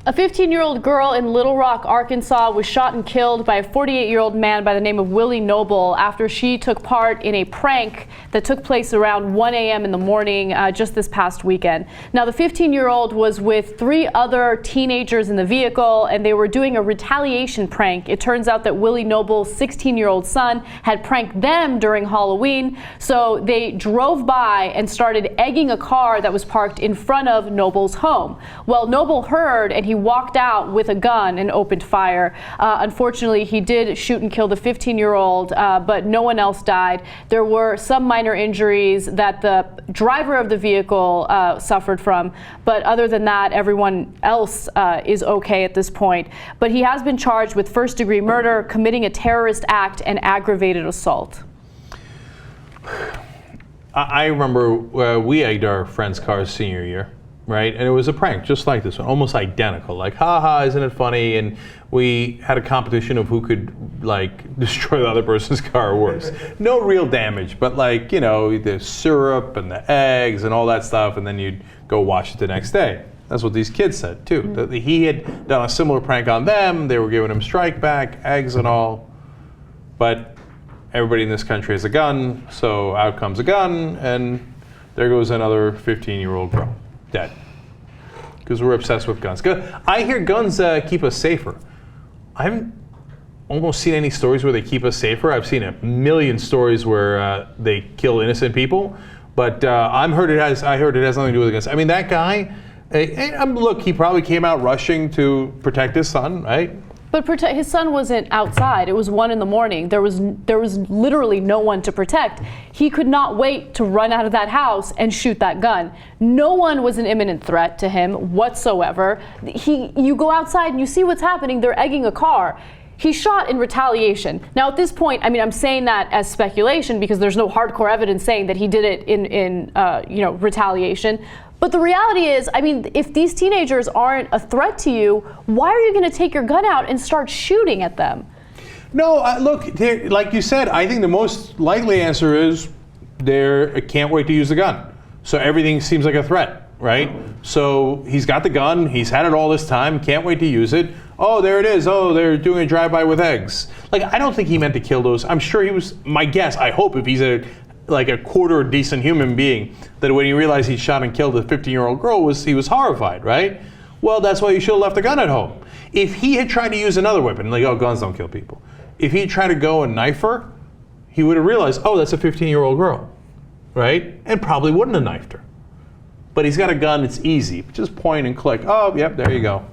A 15-year-old girl in Little Rock, Arkansas was shot and killed by a 48-year-old man by the name of Willie Noble after she took part in a prank that took place around 1 a.m. in the morning just this past weekend. Now, the 15-year-old was with 3 other teenagers in the vehicle, and they were doing a retaliation prank. It turns out that Willie Noble's 16-year-old son had pranked them during Halloween, so they drove by and started egging a car that was parked in front of Noble's home. Well, Noble heard, and he walked out with a gun and opened fire. Unfortunately, he did shoot and kill the 15-year-old, but no one else died. There were some minor injuries that the driver of the vehicle suffered from, but other than that, everyone else is okay at this point. But he has been charged with first-degree murder, committing a terrorist act, and aggravated assault. I remember we egged our friend's cars senior year. Right, and it was a prank just like this one, almost identical. Like, haha, isn't it funny? And we had a competition of who could like destroy the other person's car worse. No real damage, but like, you know, the syrup and the eggs and all that stuff, and then you'd go wash it the next day. That's what these kids said too. Mm-hmm. He had done a similar prank on them. They were giving him strike back, eggs and all. But everybody in this country has a gun, so out comes a gun, and there goes another 15-year-old girl. Dead. Because we're obsessed with guns. I hear guns keep us safer. I haven't almost seen any stories where they keep us safer. I've seen a million stories where they kill innocent people, but I heard it has nothing to do with guns. I mean, that guy, look, he probably came out rushing to protect his son, right? But his son wasn't outside. It was 1 a.m. There was literally no one to protect. He could not wait to run out of that house and shoot that gun. No one was an imminent threat to him whatsoever. You go outside and you see what's happening. They're egging a car. He shot in retaliation. Now, at this point, I mean, I'm saying that as speculation because there's no hardcore evidence saying that he did it in retaliation. But the reality is, I mean, if these teenagers aren't a threat to you, why are you going to take your gun out and start shooting at them? No, look, like you said, I think the most likely answer is they can't wait to use the gun. So everything seems like a threat, right? So he's got the gun, he's had it all this time, can't wait to use it. Oh, there it is. Oh, they're doing a drive-by with eggs. Like, I don't think he meant to kill those. I'm sure he was, my guess, I hope if he's a quarter decent human being, that when he realized he shot and killed a 15-year-old girl, he was horrified, right? Well, that's why you should have left the gun at home. If he had tried to use another weapon, like, oh, guns don't kill people. If he tried to go and knife her, he would have realized, oh, that's a 15-year-old girl, right? And probably wouldn't have knifed her. But he's got a gun, it's easy. Just point and click. Oh, yep, there you go.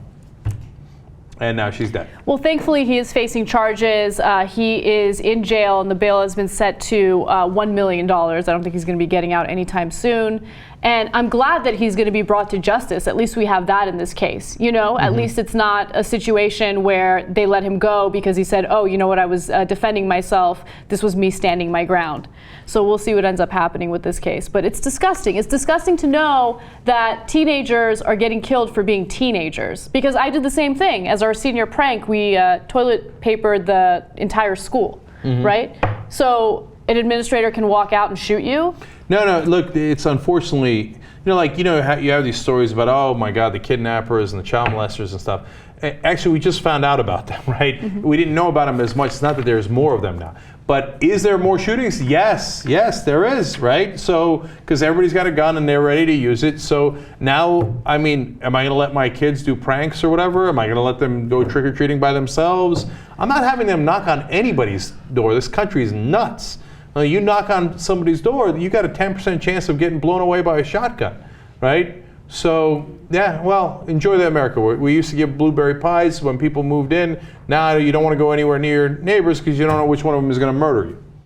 And now she's dead. Well, thankfully, he is facing charges. He is in jail, and the bail has been set to $1 million. I don't think he's going to be getting out anytime soon. And I'm glad that he's going to be brought to justice. At least we have that in this case. You know, at least it's not a situation where they let him go because he said, oh, you know what, I was defending myself. This was me standing my ground. So we'll see what ends up happening with this case. But it's disgusting. It's disgusting to know that teenagers are getting killed for being teenagers. Because I did the same thing. As our senior prank, we toilet papered the entire school, right? So an administrator can walk out and shoot you? No, look, it's unfortunately, you have these stories about, oh my God, the kidnappers and the child molesters and stuff. Actually, we just found out about them, right? We didn't know about them as much. It's not that there's more of them now. But is there more shootings? Yes, there is, right? So, because everybody's got a gun and they're ready to use it. So now, I mean, am I going to let my kids do pranks or whatever? Am I going to let them go trick-or-treating by themselves? I'm not having them knock on anybody's door. This country is nuts. You knock on somebody's door, you got a 10% chance of getting blown away by a shotgun, right? So, yeah, well, enjoy the America. We used to give blueberry pies when people moved in. Now you don't want to go anywhere near your neighbors because you don't know which one of them is going to murder you.